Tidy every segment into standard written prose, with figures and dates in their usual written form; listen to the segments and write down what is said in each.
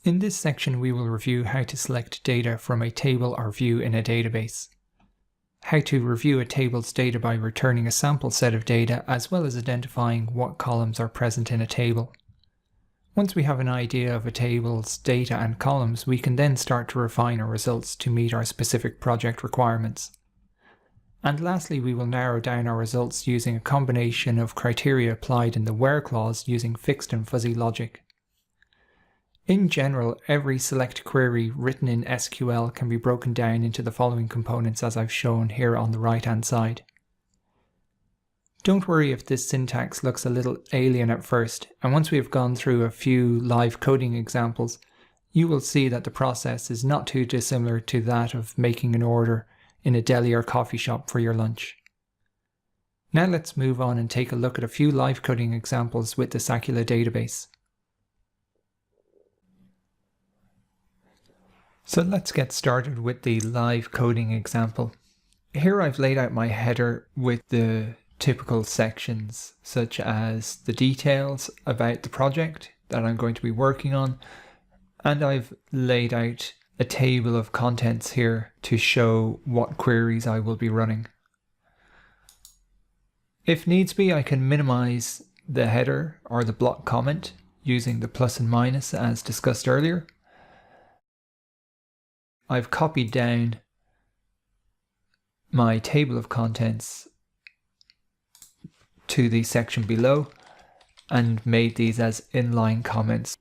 In this section we will review how to select data from a table or view in a database, how to review a table's data by returning a sample set of data as well as identifying what columns are present in a table. Once we have an idea of a table's data and columns, we can then start to refine our results to meet our specific project requirements. And lastly, we will narrow down our results using a combination of criteria applied in the where clause using fixed and fuzzy logic. In general, every select query written in SQL can be broken down into the following components as I've shown here on the right-hand side. Don't worry if this syntax looks a little alien at first, and once we have gone through a few live coding examples, you will see that the process is not too dissimilar to that of making an order in a deli or coffee shop for your lunch. Now let's move on and take a look at a few live coding examples with the Sakula database. So let's get started with the live coding example. Here I've laid out my header with the typical sections such as the details about the project that I'm going to be working on, and I've laid out a table of contents here to show what queries I will be running. If needs be, I can minimize the header or the block comment using the plus and minus as discussed earlier. I've copied down my table of contents to the section below and made these as inline comments.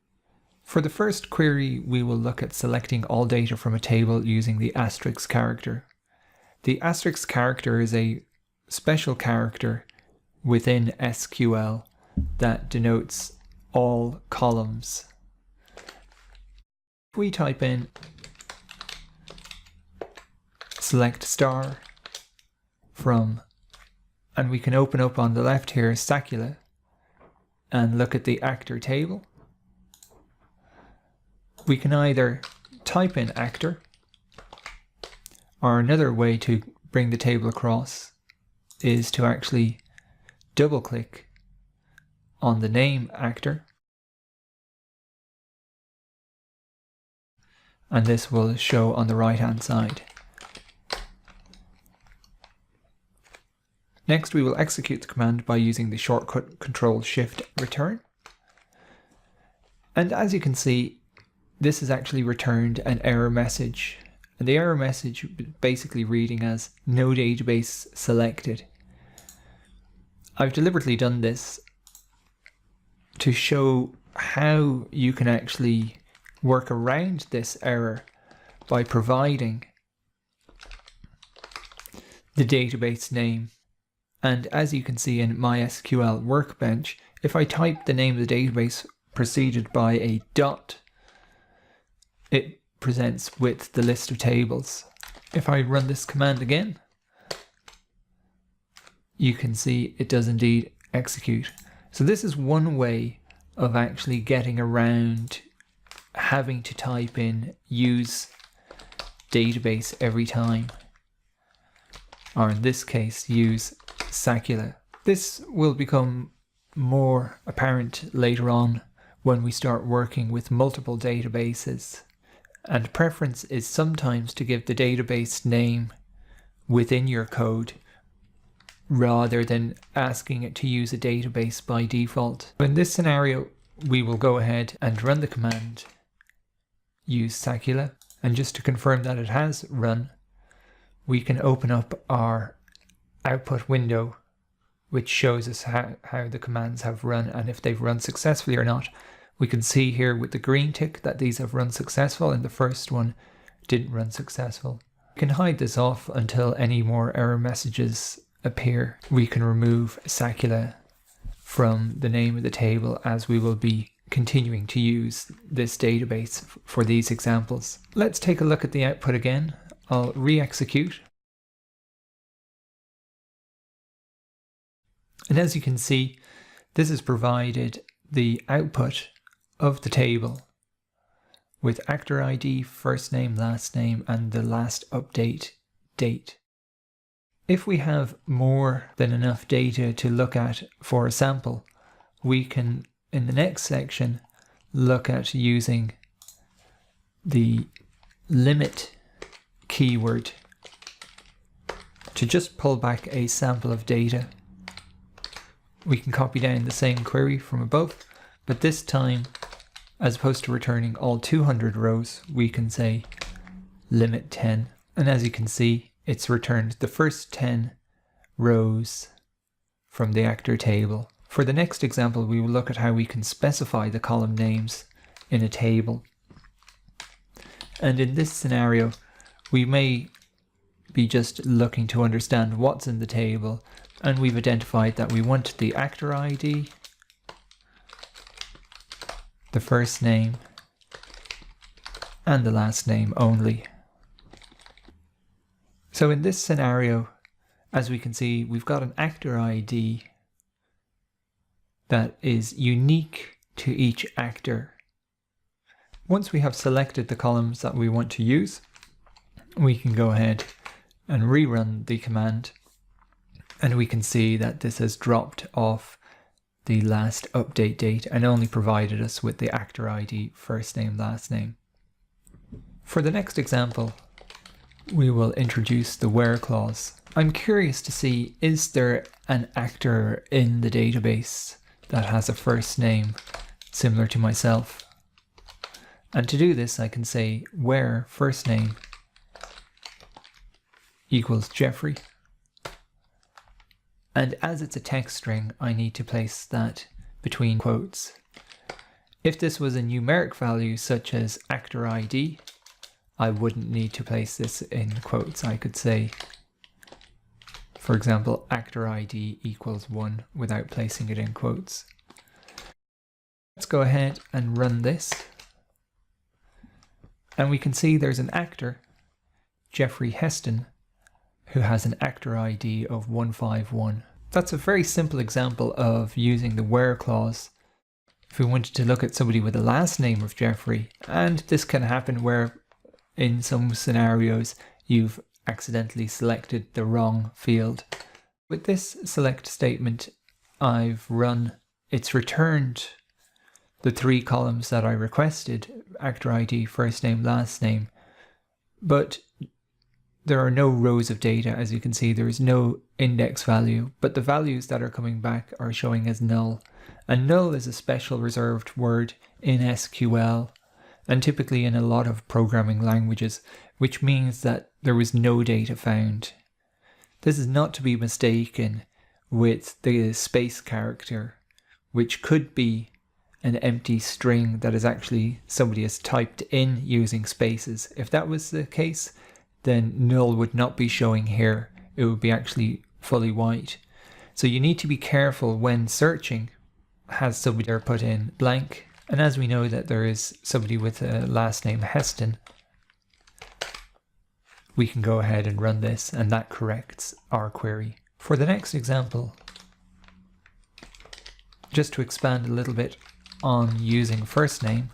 For the first query, we will look at selecting all data from a table using the Asterix character. The Asterix character is a special character within SQL that denotes all columns. If we type in select star from, and we can open up on the left here Sakula and look at the actor table. We can either type in actor, or another way to bring the table across is to actually double click on the name actor, and this will show on the right hand side. Next, we will execute the command by using the shortcut Ctrl-Shift-Return. And as you can see, this has actually returned an error message. And the error message basically reading as no database selected. I've deliberately done this to show how you can actually work around this error by providing the database name. And as you can see in MySQL Workbench, if I type the name of the database preceded by a dot, it presents with the list of tables. If I run this command again, you can see it does indeed execute. So this is one way of actually getting around having to type in use database every time, or in this case use Sakula. This will become more apparent later on when we start working with multiple databases, and preference is sometimes to give the database name within your code rather than asking it to use a database by default. In this scenario, we will go ahead and run the command use Sakula, and just to confirm that it has run, we can open up our output window which shows us how the commands have run and if they've run successfully or not. We can see here with the green tick that these have run successful and the first one didn't run successful. We can hide this off until any more error messages appear. We can remove Sakula from the name of the table as we will be continuing to use this database for these examples. Let's take a look at the output again. I'll re-execute. And as you can see, this has provided the output of the table with actor ID, first name, last name, and the last update date. If we have more than enough data to look at for a sample, we can, in the next section, look at using the limit keyword to just pull back a sample of data. We can copy down the same query from above, but this time, as opposed to returning all 200 rows, we can say limit 10. And as you can see, it's returned the first 10 rows from the actor table. For the next example, we will look at how we can specify the column names in a table. And in this scenario, we may be just looking to understand what's in the table, and we've identified that we want the actor ID, the first name, and the last name only. So in this scenario, as we can see, we've got an actor ID that is unique to each actor. Once we have selected the columns that we want to use, we can go ahead and rerun the command, and we can see that this has dropped off the last update date and only provided us with the actor ID, first name, last name. For the next example, we will introduce the where clause. I'm curious to see, is there an actor in the database that has a first name similar to myself? And to do this, I can say where first name equals Jeffrey. And as it's a text string, I need to place that between quotes. If this was a numeric value such as actor ID, I wouldn't need to place this in quotes. I could say, for example, actor ID equals 1 without placing it in quotes. Let's go ahead and run this. And we can see there's an actor, Jeffrey Heston, who has an actor ID of 151. That's a very simple example of using the where clause. If we wanted to look at somebody with a last name of Jeffrey, and this can happen where in some scenarios you've accidentally selected the wrong field. With this select statement I've run, it's returned the 3 columns that I requested, actor ID, first name, last name, but there are no rows of data. As you can see, there is no index value, but the values that are coming back are showing as null. And null is a special reserved word in SQL and typically in a lot of programming languages, which means that there was no data found. This is not to be mistaken with the space character, which could be an empty string that is actually somebody has typed in using spaces. If that was the case, then null would not be showing here. It would be actually fully white. So you need to be careful when searching. Has somebody there put in blank? And as we know that there is somebody with a last name Heston, we can go ahead and run this, and that corrects our query. For the next example, just to expand a little bit on using first name,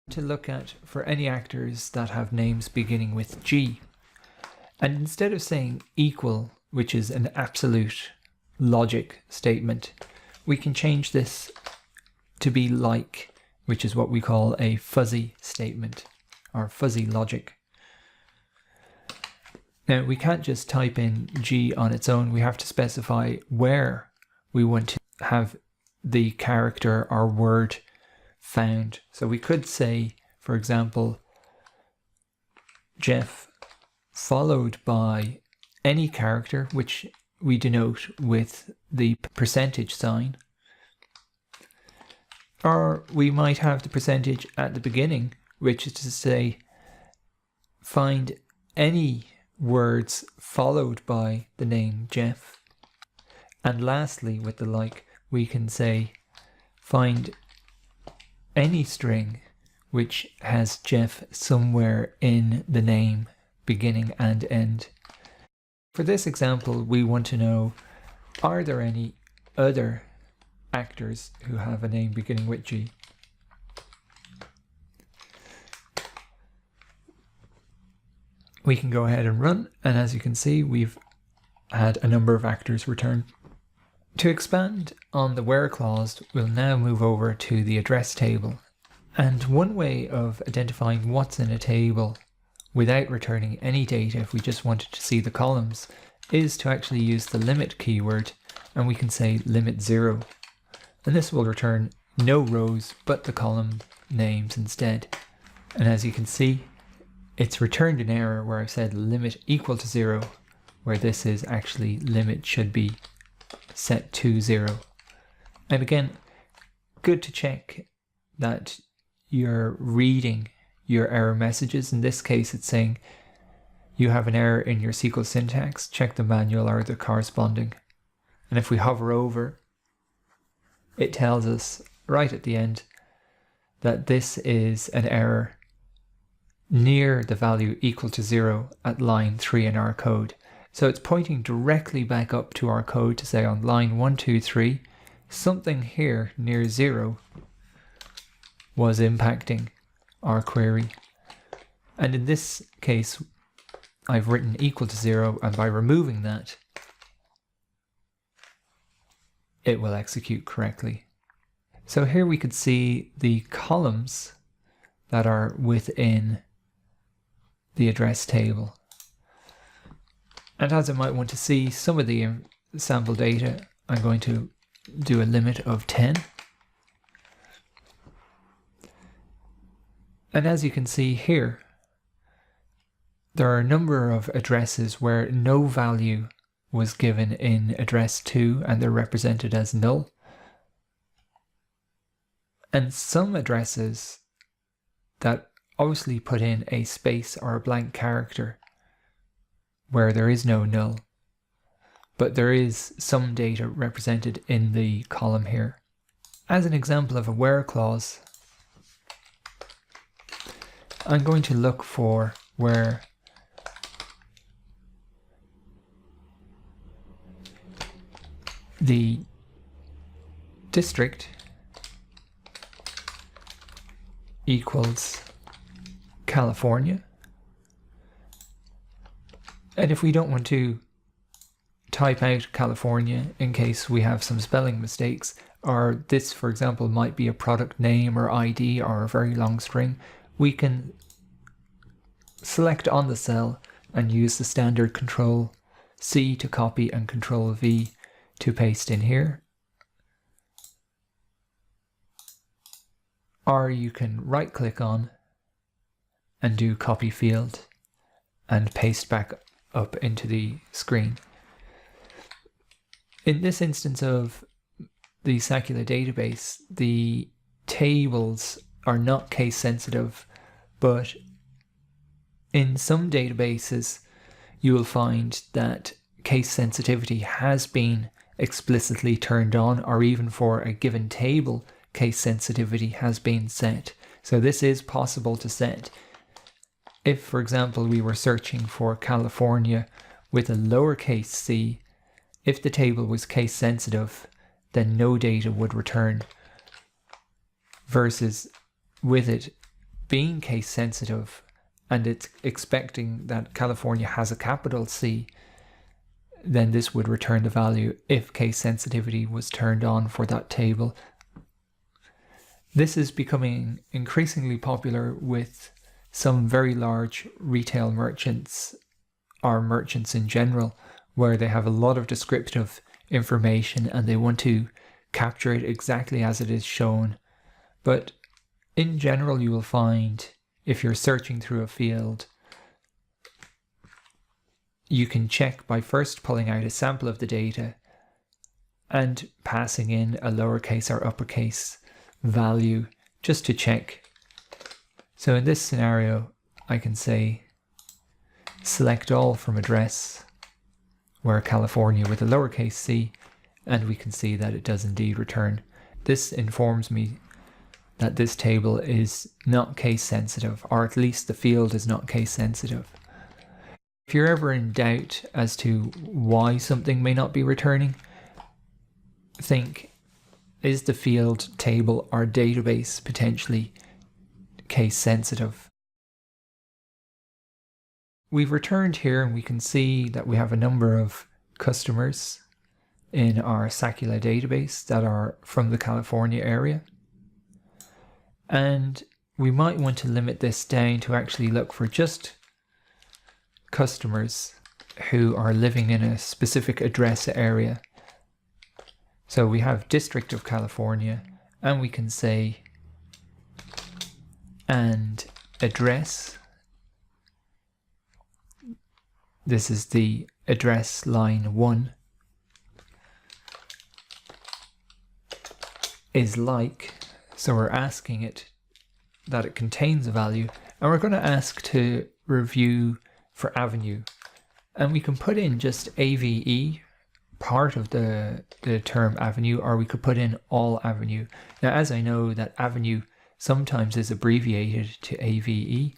to look at for any actors that have names beginning with G. And instead of saying equal, which is an absolute logic statement, we can change this to be like, which is what we call a fuzzy statement, or fuzzy logic. Now we can't just type in G on its own, we have to specify where we want to have the character or word found. So we could say, for example, Jeff followed by any character, which we denote with the percentage sign. Or we might have the percentage at the beginning, which is to say, find any words followed by the name Jeff. And lastly, with the like, we can say, find any string which has Jeff somewhere in the name, beginning and end. For this example, we want to know, are there any other actors who have a name beginning with G? We can go ahead and run, and as you can see, we've had a number of actors return. To expand on the where clause, we'll now move over to the address table. And one way of identifying what's in a table without returning any data, if we just wanted to see the columns, is to actually use the limit keyword, and we can say limit 0. And this will return no rows but the column names instead. And as you can see, it's returned an error where I've said limit equal to 0, where this is actually limit should be set to 0. And again, good to check that you're reading your error messages. In this case, it's saying you have an error in your SQL syntax, check the manual or the corresponding. And if we hover over, it tells us right at the end that this is an error near the value equal to 0 at line 3 in our code. So it's pointing directly back up to our code to say on line 1, 2, 3, something here near 0 was impacting our query. And in this case, I've written equal to 0, and by removing that, it will execute correctly. So here we could see the columns that are within the address table. And as I might want to see some of the sample data, I'm going to do a limit of 10. And as you can see here, there are a number of addresses where no value was given in address 2 and they're represented as null. And some addresses that obviously put in a space or a blank character where there is no null, but there is some data represented in the column here. As an example of a where clause, I'm going to look for where the district equals California. And if we don't want to type out California in case we have some spelling mistakes, or this, for example, might be a product name or ID or a very long string, we can select on the cell and use the standard Control C to copy and Control V to paste in here. Or you can right click on and do copy field and paste back up into the screen. In this instance of the Sacular database, the tables are not case sensitive, but in some databases you will find that case sensitivity has been explicitly turned on, or even for a given table case sensitivity has been set. So this is possible to set. If, for example, we were searching for California with a lowercase c, if the table was case sensitive, then no data would return. Versus with it being case sensitive and it's expecting that California has a capital C, then this would return the value if case sensitivity was turned on for that table. This is becoming increasingly popular with some very large retail merchants, or merchants in general, where they have a lot of descriptive information and they want to capture it exactly as it is shown. But in general, you will find if you're searching through a field, you can check by first pulling out a sample of the data and passing in a lowercase or uppercase value just to check. So in this scenario, I can say select all from address where California with a lowercase c, and we can see that it does indeed return. This informs me that this table is not case sensitive, or at least the field is not case sensitive. If you're ever in doubt as to why something may not be returning, think, is the field, table, or database potentially case sensitive? We've returned here and we can see that we have a number of customers in our Sacular database that are from the California area. And we might want to limit this down to actually look for just customers who are living in a specific address area. So we have District of California, and we can say and address. This is the address line 1 is like, so we're asking it that it contains a value, and we're going to ask to review for avenue, and we can put in just AVE, part of the term avenue, or we could put in all avenue. Now, as I know that avenue sometimes is abbreviated to AVE,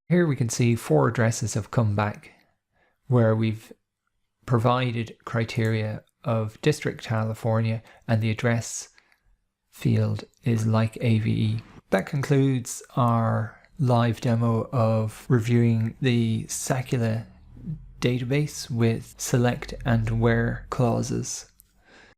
here we can see 4 addresses have come back where we've provided criteria of District California and the address field is like AVE. That concludes our live demo of reviewing the Sakula database with select and where clauses.